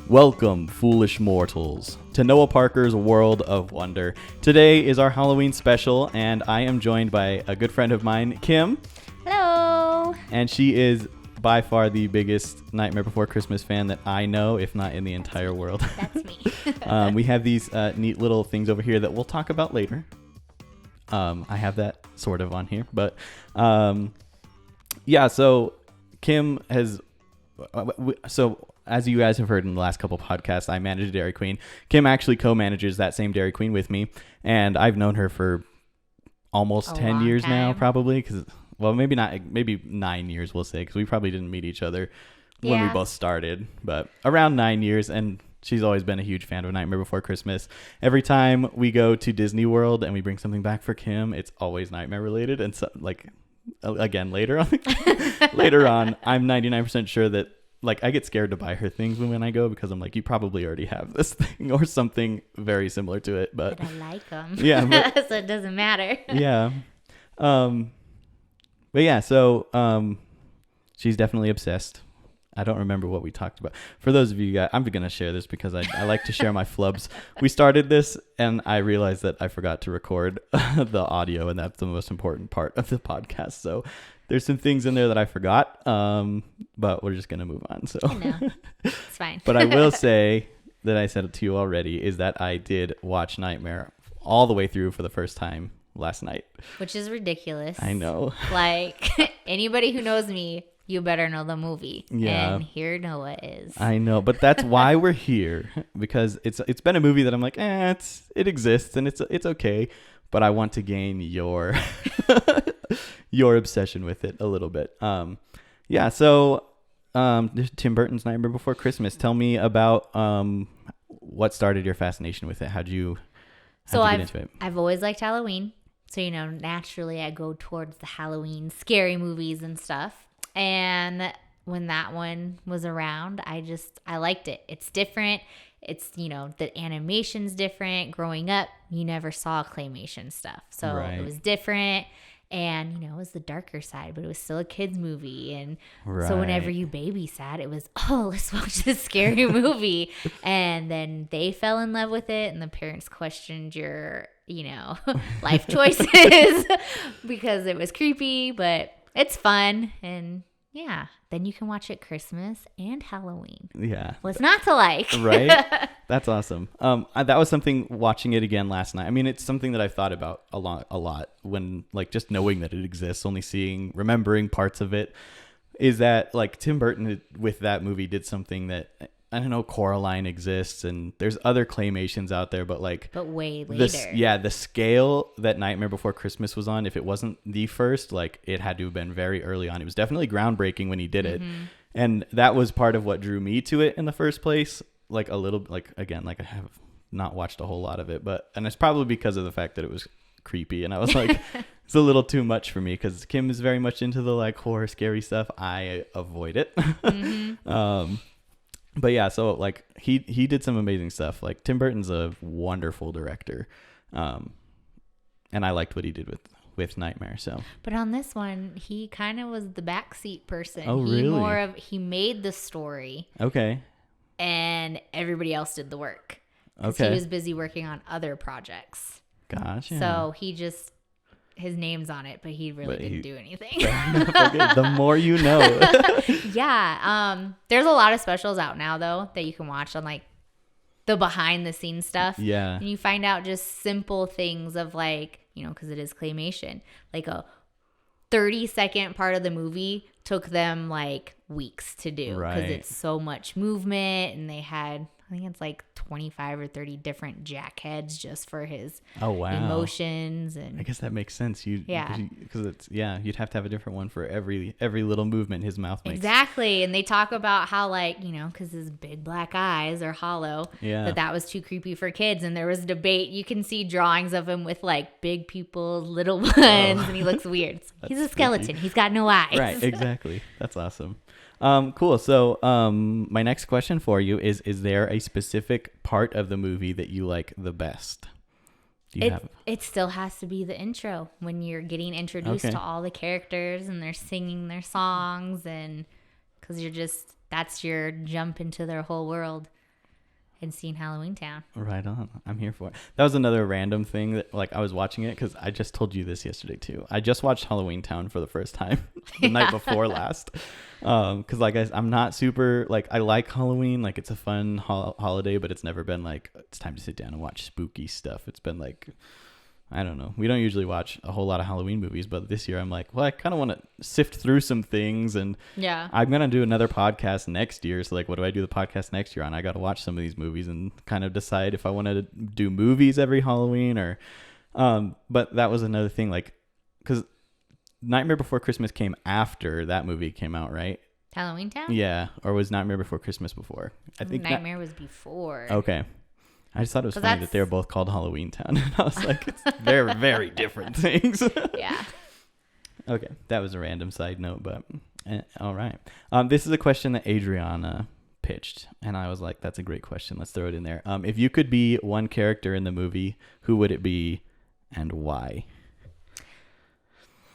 Welcome, foolish mortals, to Noah Parker's World of Wonder. Today is our Halloween special, and I am joined by a good friend of mine, Kim. Hello. And she is by far the biggest Nightmare Before Christmas fan that I know, if not in the entire world. That's me. We have these neat little things over here that we'll talk about later. I have that sort of on here, but so Kim has... as you guys have heard in the last couple podcasts, I manage Dairy Queen. Kim actually co-manages that same Dairy Queen with me, and I've known her for almost 10 years now, probably, because, well, maybe not, maybe 9 years, we'll say, because we probably didn't meet each other when we both started, but around 9 years, and she's always been a huge fan of Nightmare Before Christmas. Every time we go to Disney World and we bring something back for Kim, it's always Nightmare related, and so, like, again, later on, I'm 99% sure that, like, I get scared to buy her things when I go because I'm like, you probably already have this thing or something very similar to it. But I like them. Yeah. So it doesn't matter. Yeah. But yeah, so she's definitely obsessed. I don't remember what we talked about. For those of you guys, I'm going to share this because I like to share my flubs. We started this and I realized that I forgot to record the audio, and that's the most important part of the podcast. So there's some things in there that I forgot, but we're just going to move on. So No, it's fine. But I will say that I said it to you already is that I did watch Nightmare all the way through for the first time last night. Which is ridiculous. I know. Like, anybody who knows me, you better know the movie. Yeah. And here Noah is. I know, but that's why we're here, because it's been a movie that I'm like, it exists and it's okay, but I want to gain your your obsession with it a little bit. So Tim Burton's Nightmare Before Christmas. Tell me about what started your fascination with it. How'd you get into it? I've always liked Halloween. So, naturally I go towards the Halloween scary movies and stuff. And when that one was around, I liked it. It's different. It's, the animation's different. Growing up, you never saw claymation stuff. So It was different. And, it was the darker side, but it was still a kid's movie. And so whenever you babysat, it was, let's watch this scary movie. And then they fell in love with it, and the parents questioned your, life choices because it was creepy, but it's fun. And yeah, then you can watch it Christmas and Halloween. Yeah. What's not to like? Right? That's awesome. That was something, watching it again last night. I mean, it's something that I've thought about a lot when, like, just knowing that it exists, only remembering parts of it, is that, like, Tim Burton with that movie did something that, I don't know, Coraline exists and there's other claymations out there, but way later. The scale that Nightmare Before Christmas was on, if it wasn't the first, like, it had to have been very early on. It was definitely groundbreaking when he did it. And that was part of what drew me to it in the first place. Like, a little, like, again, like, I have not watched a whole lot of it, and it's probably because of the fact that it was creepy. And I was like, it's a little too much for me because Kim is very much into the, like, horror, scary stuff. I avoid it. But yeah, so, like, he did some amazing stuff. Like, Tim Burton's a wonderful director, and I liked what he did with Nightmare. So, but on this one, he kind of was the backseat person. Oh, really? He made the story. Okay. And everybody else did the work. Okay. He was busy working on other projects. Gotcha. So his name's on it, but he really didn't do anything. The more you know. Yeah. There's a lot of specials out now, though, that you can watch on, like, the behind the scenes stuff. Yeah. And you find out just simple things of, like, because it is claymation. Like, a 30-second part of the movie took them, like, weeks to do. Because it's so much movement, and they had, I think it's like 25 or 30 different jackheads just for his emotions. And I guess that makes sense. Because you'd have to have a different one for every little movement his mouth makes. Exactly. And they talk about how, like, because his big black eyes are hollow, that was too creepy for kids. And there was debate. You can see drawings of him with, like, big people, little ones, and he looks weird. He's a skeleton. Spooky. He's got no eyes. Right. Exactly. That's awesome. Cool. So, my next question for you is there a specific part of the movie that you like the best? It still has to be the intro when you're getting introduced to all the characters and they're singing their songs, and because that's your jump into their whole world. and seen Halloween Town. Right on. I'm here for it. That was another random thing that, like, I was watching it because I just told you this yesterday too. I just watched Halloween Town for the first time the night before last. Because like I'm not super like I like Halloween. Like it's a fun holiday, but it's never been like it's time to sit down and watch spooky stuff. It's been like I don't know. We don't usually watch a whole lot of Halloween movies, but this year I'm like, well, I kind of want to sift through some things, and I'm gonna do another podcast next year. So like, what do I do the podcast next year on? I got to watch some of these movies and kind of decide if I want to do movies every Halloween or. But that was another thing, like, because Nightmare Before Christmas came after that movie came out, right? Halloween Town? Yeah, or was Nightmare Before Christmas before? I think Nightmare was before. Okay. I just thought it was funny that they were both called Halloween Town. And I was like, it's very, very different things. Yeah. Okay. That was a random side note, but all right. This is a question that Adriana pitched. And I was like, that's a great question. Let's throw it in there. If you could be one character in the movie, who would it be and why?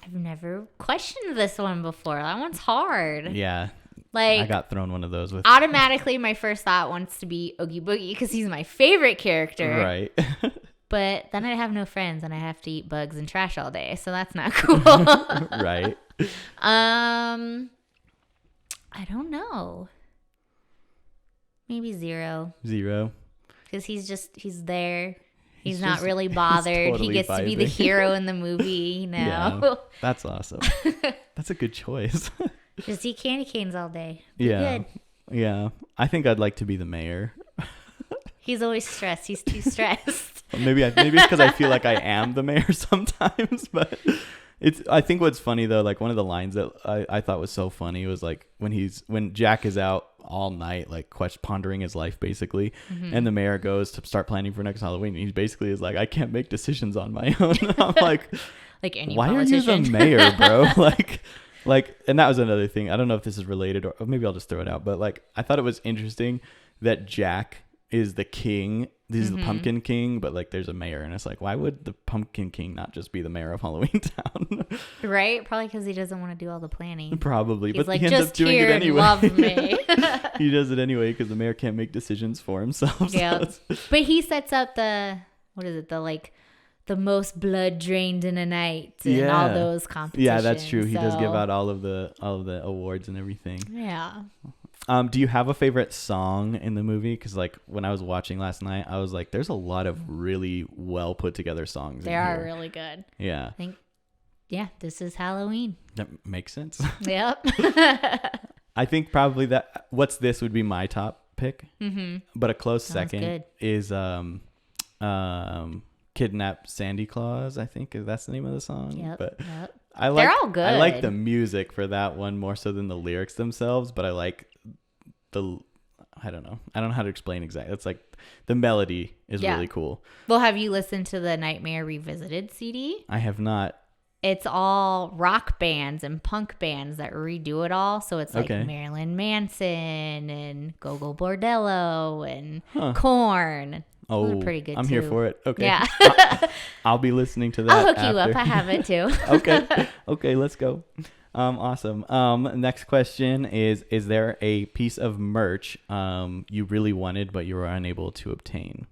I've never questioned this one before. That one's hard. Yeah. Like, I got thrown one of those with automatically my first thought wants to be Oogie Boogie because he's my favorite character. Right. But then I'd have no friends and I have to eat bugs and trash all day, so that's not cool. Right. I don't know. Maybe Zero. Because he's there. He's not really bothered. Totally he gets to be the hero in the movie, you know. Yeah, that's awesome. That's a good choice. Just eat candy canes all day. Yeah. Good. Yeah. I think I'd like to be the mayor. He's always stressed. He's too stressed. Maybe it's because I feel like I am the mayor sometimes, but I think what's funny though, like one of the lines that I thought was so funny was like when Jack is out all night, like pondering his life basically, and the mayor goes to start planning for next Halloween. And he basically is like, I can't make decisions on my own. I'm like any why politician. are you the mayor, bro? Like, and that was another thing. I don't know if this is related or maybe I'll just throw it out, but like, I thought it was interesting that Jack is the king. This is the Pumpkin King, but like there's a mayor and it's like, why would the Pumpkin King not just be the mayor of Halloween Town? Right? Probably because he doesn't want to do all the planning. Probably. He's but like, he ends just up doing here it anyway. Love me. He does it anyway because the mayor can't make decisions for himself. Yeah. But he sets up the most blood drained in a night and all those competitions. Yeah, that's true. He does give out all of the awards and everything. Yeah. Do you have a favorite song in the movie? Because like when I was watching last night, I was like, there's a lot of really well put together songs. They are really good. Yeah. I think, this is Halloween. That makes sense. Yep. I think probably that What's This would be my top pick. Mm-hmm. But a close second is Kidnap Sandy Claus, I think that's the name of the song. Yep. But yep. they're all good. I like the music for that one more so than the lyrics themselves, but I like I don't know how to explain exactly. It's like the melody is really cool. Well, have you listened to the Nightmare Revisited CD? I have not. It's all rock bands and punk bands that redo it all. So it's like Marilyn Manson and Go-Go Bordello and Korn. Oh, those are pretty good I'm too. here for it. Okay. Yeah. I'll be listening to that. I'll hook you up. I have it too. Okay, let's go. Awesome. Next question is there a piece of merch you really wanted but you were unable to obtain?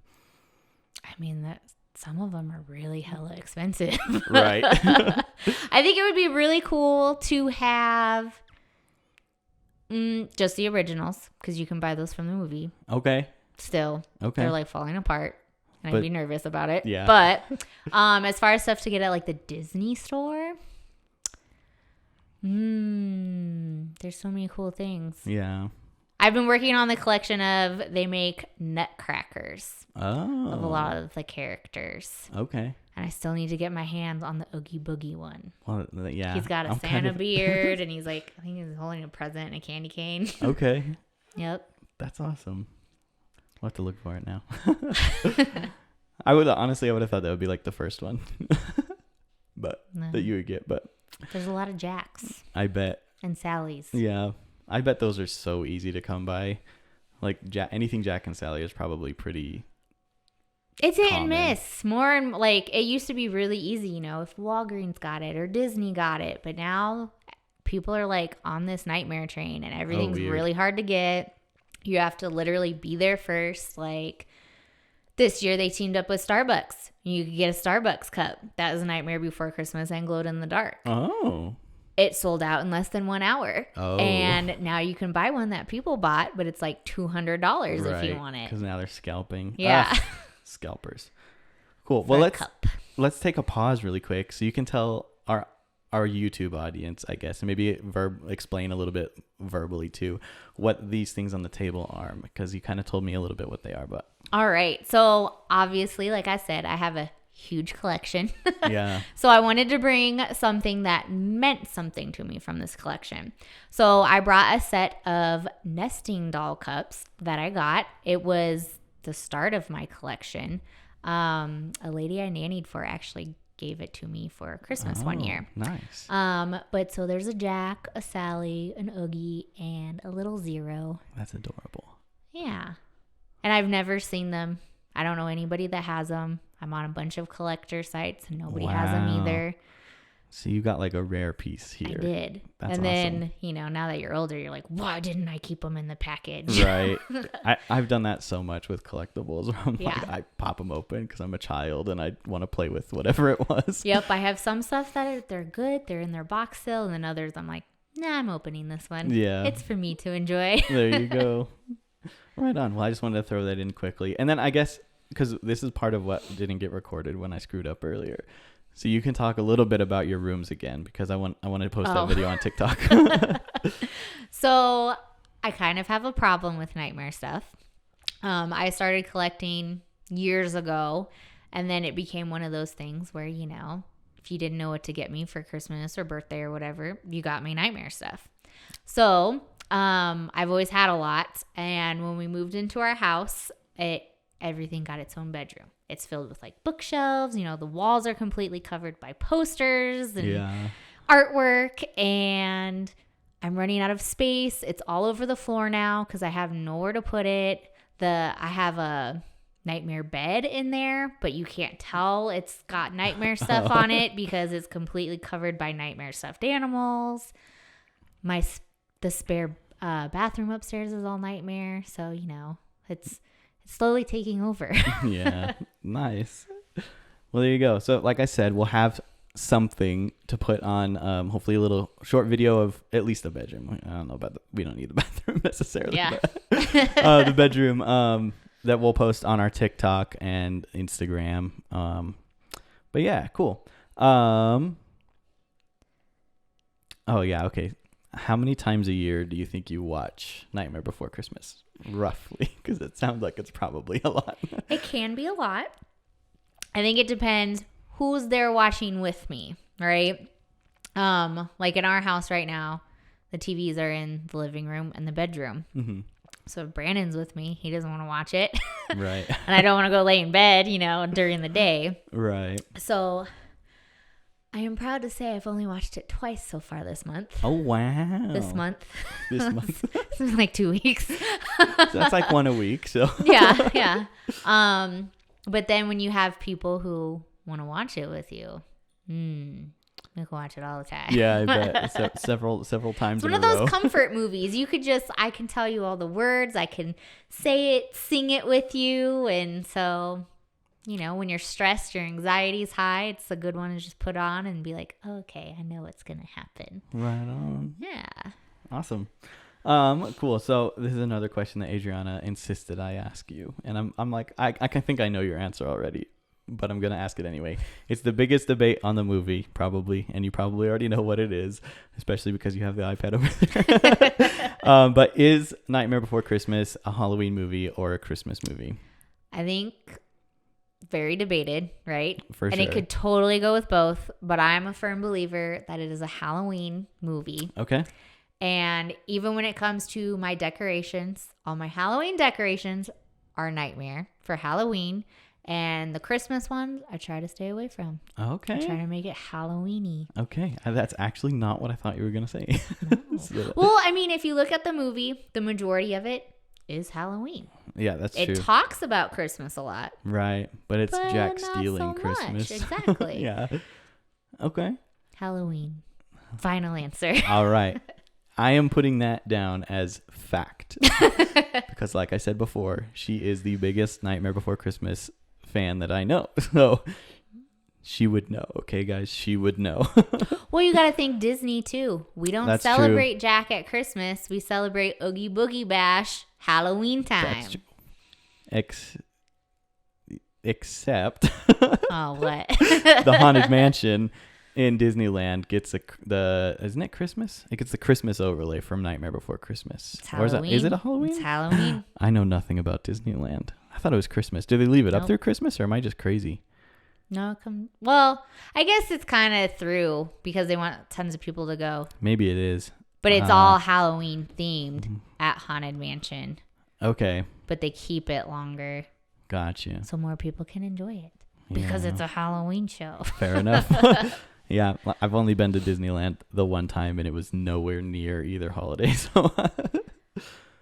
I mean, some of them are really hella expensive. Right. I think it would be really cool to have just the originals because you can buy those from the movie. Okay. Still. Okay. They're like falling apart. And I'd be nervous about it. Yeah. But as far as stuff to get at like the Disney store, there's so many cool things. Yeah. I've been working on the collection of, they make nutcrackers of a lot of the characters. Okay. And I still need to get my hands on the Oogie Boogie one. Well, yeah. He's got a Santa beard and he's like, I think he's holding a present and a candy cane. Okay. Yep. That's awesome. We'll have to look for it now. I would have thought that would be like the first one. But that you would get, but there's a lot of Jacks. I bet. And Sally's. Yeah. I bet those are so easy to come by. Like anything Jack and Sally is probably pretty. It's hit and miss. More and like it used to be really easy, you know, if Walgreens got it or Disney got it, but now people are like on this nightmare train and everything's really hard to get. You have to literally be there first. Like this year they teamed up with Starbucks. You could get a Starbucks cup. That was a Nightmare Before Christmas and glowed in the dark. Oh. It sold out in less than 1 hour. Oh. And now you can buy one that people bought, but it's like $200 if you want it. Because now they're scalping. Yeah. Ugh, scalpers. Cool. Well, For a cup. let's take a pause really quick so you can tell our YouTube audience, I guess, and maybe explain a little bit verbally too what these things on the table are, because you kind of told me a little bit what they are. But All right. So obviously, like I said, I have a huge collection. yeah. So I wanted to bring something that meant something to me from this collection. So I brought a set of nesting doll cups that I got. It was the start of my collection. A lady I nannied for actually gave it to me for Christmas one year. Nice. But so there's a Jack, a Sally, an Oogie, and a little Zero. That's adorable. Yeah. And I've never seen them. I don't know anybody that has them. I'm on a bunch of collector sites and nobody has them either. So you got like a rare piece here. I did. That's and awesome. then, now that you're older, you're like, why didn't I keep them in the package? Right. I've done that so much with collectibles. I'm Yeah. like, I pop them open because I'm a child and I want to play with whatever it was. Yep. I have some stuff that they're good. They're in their box still. And then others, I'm like, nah, I'm opening this one. Yeah. It's for me to enjoy. There you go. Right on. Well, I just wanted to throw that in quickly. And then I guess, because this is part of what didn't get recorded when I screwed up earlier. So you can talk a little bit about your rooms again, because I want to post that video on TikTok. So I kind of have a problem with nightmare stuff. I started collecting years ago, and then it became one of those things where, if you didn't know what to get me for Christmas or birthday or whatever, you got me nightmare stuff. So I've always had a lot. And when we moved into our house, everything got its own bedroom. It's filled with like bookshelves. The walls are completely covered by posters and artwork. And I'm running out of space. It's all over the floor now because I have nowhere to put it. I have a nightmare bed in there, but you can't tell it's got nightmare stuff on it because it's completely covered by nightmare stuffed animals. The spare bathroom upstairs is all nightmare. So, it's slowly taking over. Yeah. Nice. Well, there you go. So like I said, we'll have something to put on, hopefully a little short video of at least the bedroom. I don't know we don't need the bathroom necessarily. Yeah. But, the bedroom that we'll post on our TikTok and Instagram. But yeah, cool. Oh yeah. Okay. How many times a year do you think you watch Nightmare Before Christmas? Roughly, because it sounds like it's probably a lot. It can be a lot. I think it depends who's there watching with me, right? Like in our house right now, the TVs are in the living room and the bedroom. Mm-hmm. So if Brandon's with me, he doesn't want to watch it. Right. And I don't want to go lay in bed, during the day. Right. So I am proud to say I've only watched it twice so far this month. Oh, wow. This month. It's been like 2 weeks. So that's like one a week. So Yeah. But then when you have people who want to watch it with you, we can watch it all the time. Yeah, I bet. Several times It's one in of a those row. comfort movies. I can tell you all the words. I can say it, sing it with you. And so, when you're stressed, your anxiety's high, it's a good one to just put on and be like, okay, I know what's going to happen. Right on. Yeah. Awesome. Cool. So this is another question that Adriana insisted I ask you. And I'm like, I think I know your answer already, but I'm going to ask it anyway. It's the biggest debate on the movie, probably. And you probably already know what it is, especially because you have the iPad over there. But is Nightmare Before Christmas a Halloween movie or a Christmas movie? I think very debated, right? For and sure. it could totally go with both, but I'm a firm believer that it is a Halloween movie. Okay. And even when it comes to my decorations, all my Halloween decorations are Nightmare for Halloween. And the Christmas ones, I try to stay away from. Okay. I try to make it Halloween-y. Okay. That's actually not what I thought you were going to say. No. So, Well, I mean, if you look at the movie, the majority of it is Halloween. yeah, that's true. It talks about Christmas a lot. Right. But it's But Jack not stealing so much. Christmas. Exactly. Yeah. Okay. Halloween. Final answer. All right. I am putting that down as fact. Because like I said before, she is the biggest Nightmare Before Christmas fan that I know. So she would know. Okay, guys, she would know. Well, you got to think Disney too. We don't That's celebrate Jack at Christmas. We celebrate Oogie Boogie Bash Halloween time. That's true. Except Oh, what? the Haunted Mansion in Disneyland gets isn't it Christmas? It gets the Christmas overlay from Nightmare Before Christmas. It's Or Halloween. is it a Halloween? It's Halloween. I know nothing about Disneyland. I thought it was Christmas. Do they leave it up Nope. through Christmas, or am I just crazy? No, well, I guess it's kind of through because they want tons of people to go. Maybe it is. But it's all Halloween themed at Haunted Mansion. Okay. But they keep it longer Gotcha. so more people can enjoy it because it's a Halloween show. Fair enough. Yeah, I've only been to Disneyland the one time, and it was nowhere near either holiday. So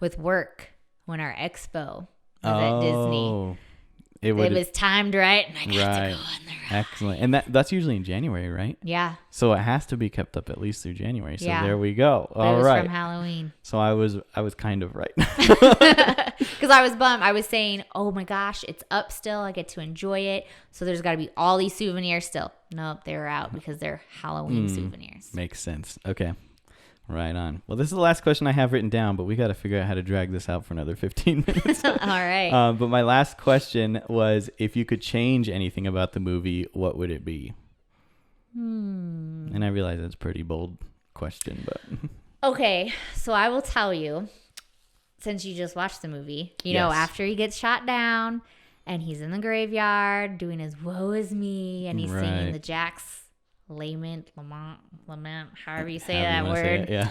With work, when our expo was at Disney, it was timed right, and I got to go on the ride. Excellent. And that's usually in January, right? Yeah. So it has to be kept up at least through January. So Yeah. there we go. But All it was right. from Halloween. So I was kind of right. Because I was bummed. I was saying, oh my gosh, it's up still. I get to enjoy it. So there's got to be all these souvenirs still. Nope, they were out because they're Halloween souvenirs. Makes sense. Okay. Right on. Well, this is the last question I have written down, but we got to figure out how to drag this out for another 15 minutes. All right. But my last question was, if you could change anything about the movie, what would it be? And I realize that's a pretty bold question, but... Okay, so I will tell you, since you just watched the movie, you know, after he gets shot down and he's in the graveyard doing his woe is me, and he's singing the Jack's lament, however you say that word. Yeah.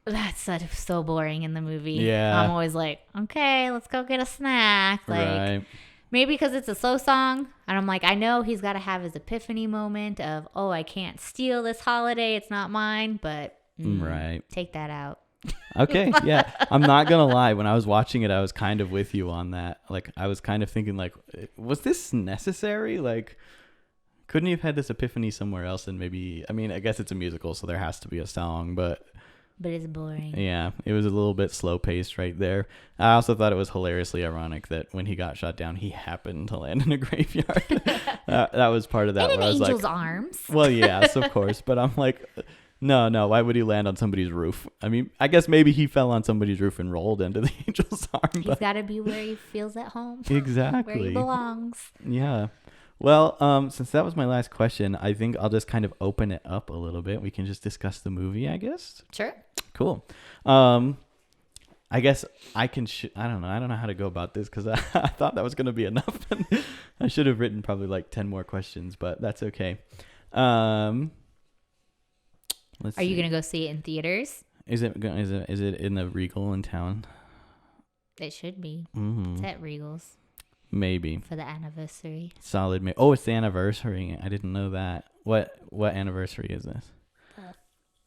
That's so boring in the movie. Yeah. I'm always like, okay, let's go get a snack. Like, Right. maybe because it's a slow song. And I'm like, I know he's got to have his epiphany moment of, oh, I can't steal this holiday. It's not mine. But Right. take that out. Okay. Yeah. I'm not going to lie. When I was watching it, I was kind of with you on that. Like, I was kind of thinking, like, was this necessary? Like, couldn't you have had this epiphany somewhere else? And maybe, I mean, I guess it's a musical, so there has to be a song, but But it's boring. yeah, it was a little bit slow paced right there. I also thought it was hilariously ironic that when he got shot down, he happened to land in a graveyard. That was part of that. In an where I was angel's like, arms. well, yes, of course. But I'm like, no, why would he land on somebody's roof? I mean, I guess maybe he fell on somebody's roof and rolled into the angel's arm. He's got to be where he feels at home. Exactly. Where he belongs. Yeah. Well, since that was my last question, I think I'll just kind of open it up a little bit. We can just discuss the movie, I guess. Sure. Cool. I guess I can. I don't know. I don't know how to go about this because I thought that was going to be enough. I should have written probably like 10 more questions, but that's okay. Are you gonna go see it in theaters? Is it in the Regal in town? It should be. Mm-hmm. It's at Regal's Maybe. for the anniversary. Solid. Oh, it's the anniversary. I didn't know that. What anniversary is this?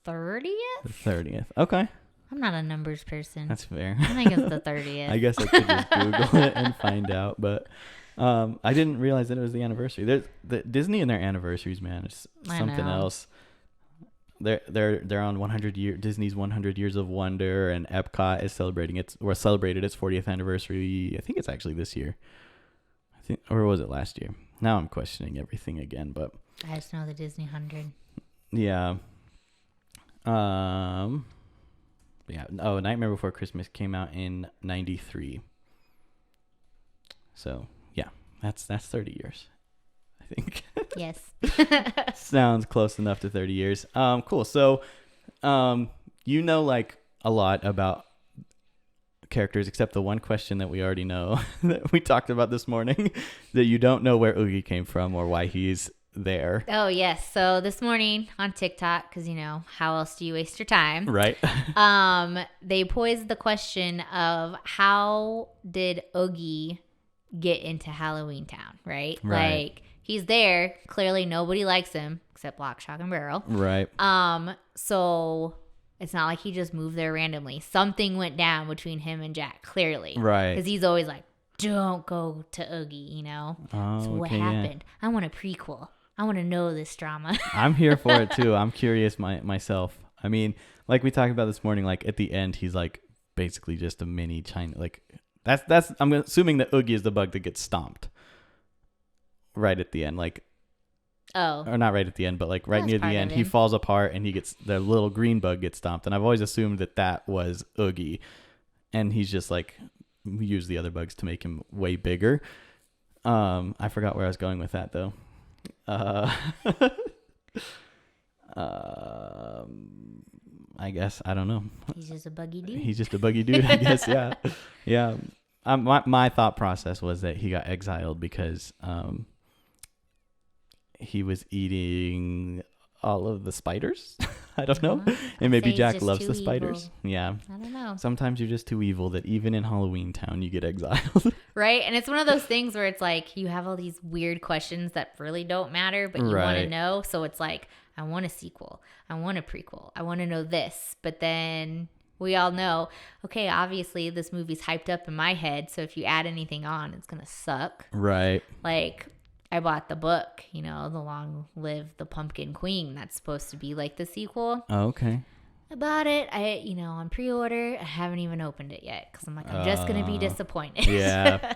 30th? The 30th. Okay. I'm not a numbers person. That's fair. I think it's the 30th. I guess I could just Google it and find out, but I didn't realize that it was the anniversary. There's Disney and their anniversaries, man. It's something else. They're on 100 year Disney's 100 Years of Wonder, and Epcot is celebrated its 40th anniversary. I think it's actually this year. Or was it last year? Now I'm questioning everything again, but I just know the Disney 100. yeah. Yeah. Oh, Nightmare Before Christmas came out in 93. So yeah, that's 30 years, I think. Yes. Sounds close enough to 30 years. Cool. So, like a lot about characters, except the one question that we already know that we talked about this morning, that you don't know where Oogie came from or why he's there. Oh, yes. So this morning on TikTok, because, how else do you waste your time? Right. They posed the question of how did Oogie get into Halloween Town, right? Like, he's there. Clearly, nobody likes him except Lock, Shock, and Barrel. Right. So it's not like he just moved there randomly. Something went down between him and Jack, clearly. Right. Because he's always like, don't go to Oogie, Oh, so what happened? I want a prequel. I want to know this drama. I'm here for it too. I'm curious myself. I mean, like we talked about this morning, like at the end, he's like basically just a mini China. Like that's. I'm assuming that Oogie is the bug that gets stomped right at the end, like. Oh. Or not right at the end, but like right That's near the part of end, he him. falls apart and the little green bug gets stomped. And I've always assumed that was Oogie, and he's just like used the other bugs to make him way bigger. I forgot where I was going with that though. I guess I don't know. He's just a buggy dude. He's just a buggy dude, I guess. Yeah, yeah. My thought process was that he got exiled because he was eating all of the spiders. I don't know. And maybe Jack loves the spiders. Evil. Yeah. I don't know. Sometimes you're just too evil that even in Halloween Town you get exiled. Right? And it's one of those things where it's like you have all these weird questions that really don't matter, but you want to know. So it's like, I want a sequel. I want a prequel. I want to know this. But then we all know, okay, obviously this movie's hyped up in my head. So if you add anything on, it's going to suck. Right. Like, I bought the book, The Long Live the Pumpkin Queen. That's supposed to be like the sequel. Oh, okay. I bought it. On pre-order. I haven't even opened it yet because I'm like, I'm just going to be disappointed. Yeah.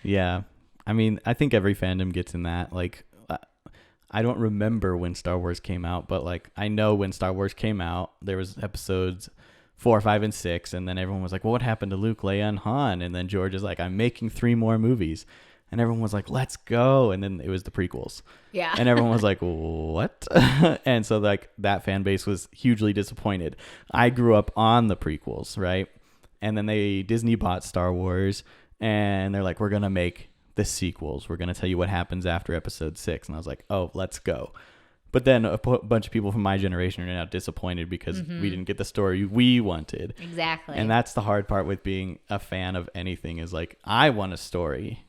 Yeah. I mean, I think every fandom gets in that. Like, I don't remember when Star Wars came out, but like, I know when Star Wars came out, there was episodes 4, 5, and 6. And then everyone was like, well, what happened to Luke, Leia, and Han? And then George is like, I'm making 3 more movies. And everyone was like, let's go. And then it was the prequels. Yeah. And everyone was like, what? And so like that fan base was hugely disappointed. I grew up on the prequels, right? And then Disney bought Star Wars and they're like, we're going to make the sequels. We're going to tell you what happens after episode 6. And I was like, oh, let's go. But then a bunch of people from my generation are now disappointed because we didn't get the story we wanted. Exactly. And that's the hard part with being a fan of anything is like, I want a story.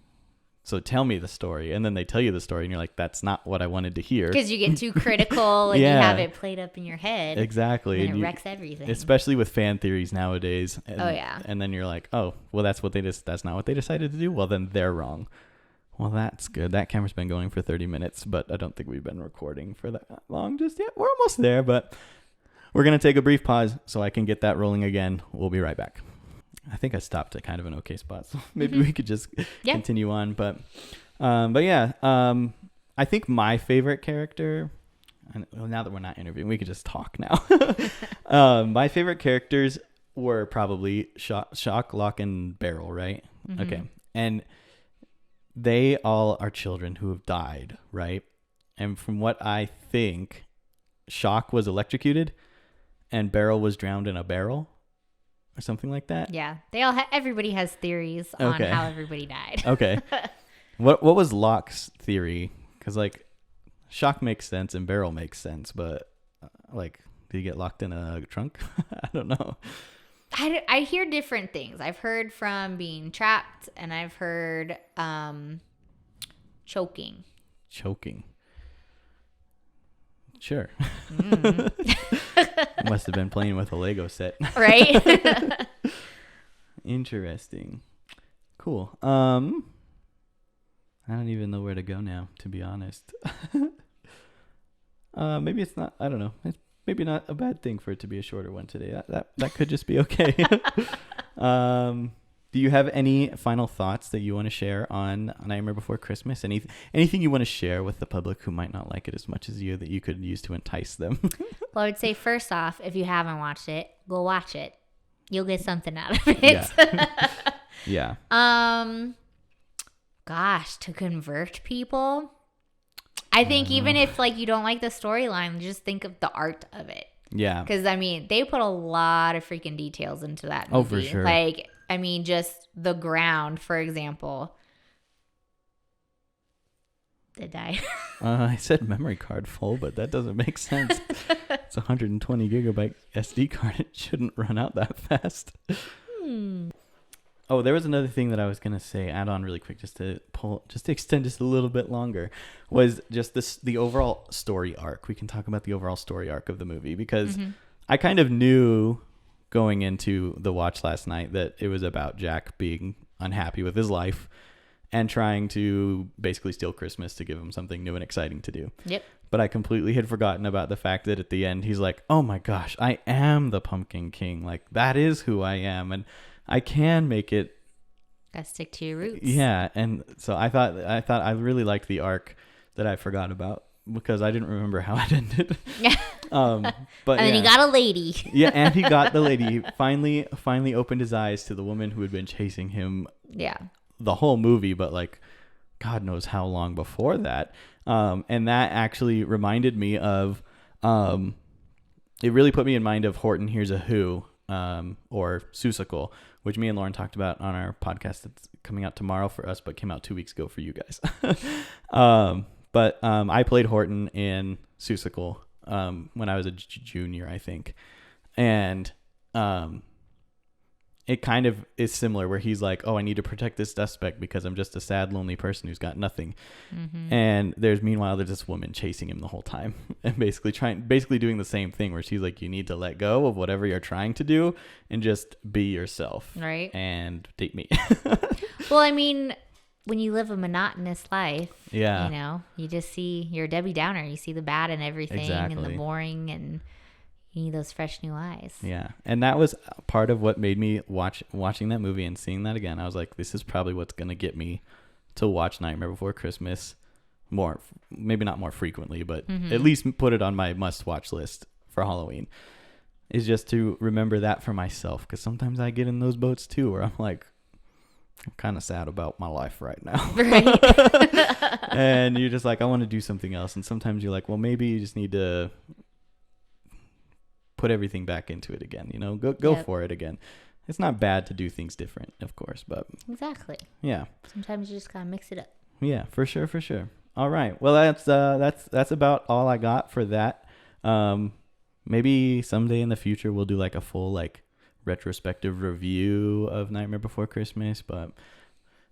So tell me the story. And then they tell you the story and you're like, that's not what I wanted to hear. Because you get too critical and you have it played up in your head. Exactly. And it wrecks everything. Especially with fan theories nowadays. And, oh, yeah. And then you're like, oh, well, that's not what they decided to do. Well, then they're wrong. Well, that's good. That camera's been going for 30 minutes, but I don't think we've been recording for that long just yet. We're almost there, but we're going to take a brief pause so I can get that rolling again. We'll be right back. I think I stopped at kind of an okay spot, so maybe we could just continue on. But yeah, I think my favorite character. And now that we're not interviewing, we could just talk now. My favorite characters were probably Shock, Lock, and Barrel, right? Mm-hmm. Okay, and they all are children who have died, right? And from what I think, Shock was electrocuted, and Barrel was drowned in a barrel. Or something like that. Yeah, everybody has theories on how everybody died. Okay, what was Locke's theory? Because like, Shock makes sense and Barrel makes sense, but like, did he get locked in a trunk? I don't know. I hear different things. I've heard from being trapped, and I've heard choking. Choking. Sure. Must have been playing with a Lego set. Right? Interesting. Cool. I don't even know where to go now, to be honest. Maybe it's not, I don't know. It's maybe not a bad thing for it to be a shorter one today. That could just be okay. Do you have any final thoughts that you want to share on Nightmare Before Christmas? Anything you want to share with the public who might not like it as much as you that you could use to entice them? Well, I would say first off, if you haven't watched it, go watch it. You'll get something out of it. Yeah. Gosh, to convert people, I think even if like you don't like the storyline, just think of the art of it. Yeah. Because I mean, they put a lot of freaking details into that movie. Oh, for sure. Like, I mean, just the ground, for example. Did I? I said memory card full, but that doesn't make sense. It's a 120 gigabyte SD card. It shouldn't run out that fast. Oh, there was another thing that I was gonna say. Add on really quick, just to extend just a little bit longer. Was just the overall story arc. We can talk about the overall story arc of the movie because I kind of knew going into the watch last night that it was about Jack being unhappy with his life and trying to basically steal Christmas to give him something new and exciting to do. Yep. But I completely had forgotten about the fact that at the end he's like, oh my gosh, I am the Pumpkin King. Like, that is who I am. And I can make it. Gotta stick to your roots. Yeah. And so I thought I really liked the arc that I forgot about because I didn't remember how it ended. Yeah. But and then he got a lady. Yeah. And he got the lady. He finally opened his eyes to the woman who had been chasing him. Yeah. The whole movie, but like God knows how long before that. And that actually reminded me of, it really put me in mind of Horton Hears a Who, or Seussical, which me and Lauren talked about on our podcast that's coming out tomorrow for us, but came out 2 weeks ago for you guys. But I played Horton in Seussical when I was a junior, I think. And it kind of is similar where he's like, oh, I need to protect this suspect because I'm just a sad, lonely person who's got nothing. Mm-hmm. And meanwhile, there's this woman chasing him the whole time and basically doing the same thing where she's like, you need to let go of whatever you're trying to do and just be yourself. Right. And date me. Well, I mean, when you live a monotonous life, yeah, you know, you just see, you're a Debbie Downer. You see the bad in everything. Exactly. And the boring, and you need those fresh new eyes. Yeah. And that was part of what made me watching that movie and seeing that again. I was like, this is probably what's going to get me to watch Nightmare Before Christmas more, maybe not more frequently, but at least put it on my must watch list for Halloween, is just to remember that for myself. Because sometimes I get in those boats too, where I'm like, I'm kind of sad about my life right now. Right. And you're just like, I want to do something else. And sometimes you're like, well, maybe you just need to put everything back into it again, you know, go yep. for it again. It's not bad to do things different, of course, but exactly. Yeah. Sometimes you just gotta mix it up. Yeah, for sure. All right. Well, that's about all I got for that. Maybe someday in the future we'll do like a full like retrospective review of Nightmare Before Christmas, but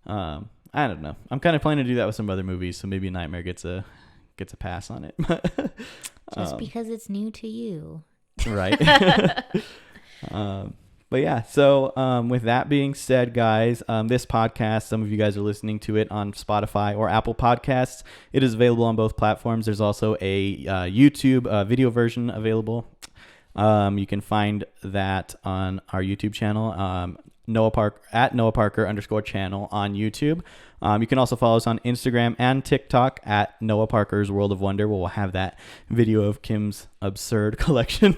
I don't know. I'm kind of planning to do that with some other movies, so maybe Nightmare gets a pass on it. Just because it's new to you. Right. But yeah, so with that being said, guys, this podcast, some of you guys are listening to it on Spotify or Apple Podcasts. It is available on both platforms. There's also a YouTube video version available. You can find that on our YouTube channel, Noah Parker @NoahParker_channel on YouTube. You can also follow us on Instagram and TikTok at Noah Parker's World of Wonder, where we'll have that video of Kim's absurd collection.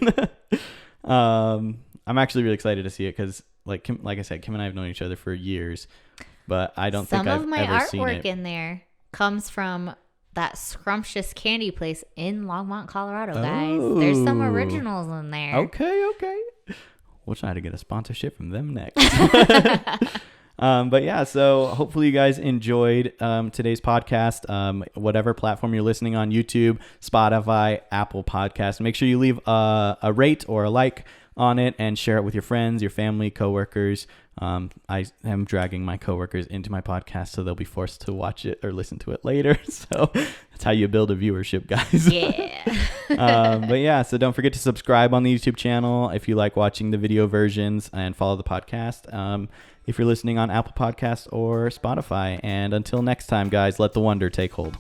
I'm actually really excited to see it because, like I said, Kim and I have known each other for years, but I don't think I've ever seen it. Some of my artwork in there comes from that scrumptious candy place in Longmont, Colorado, guys. Oh. There's some originals in there. Okay. We'll try to get a sponsorship from them next. But yeah, so hopefully you guys enjoyed today's podcast. Whatever platform you're listening on, YouTube, Spotify, Apple Podcasts, make sure you leave a rate or a like on it and share it with your friends, your family, coworkers. I am dragging my coworkers into my podcast, so they'll be forced to watch it or listen to it later. So that's how you build a viewership, guys. Yeah. But yeah, so don't forget to subscribe on the YouTube channel if you like watching the video versions, and follow the podcast if you're listening on Apple Podcasts or Spotify. And until next time, guys, let the wonder take hold.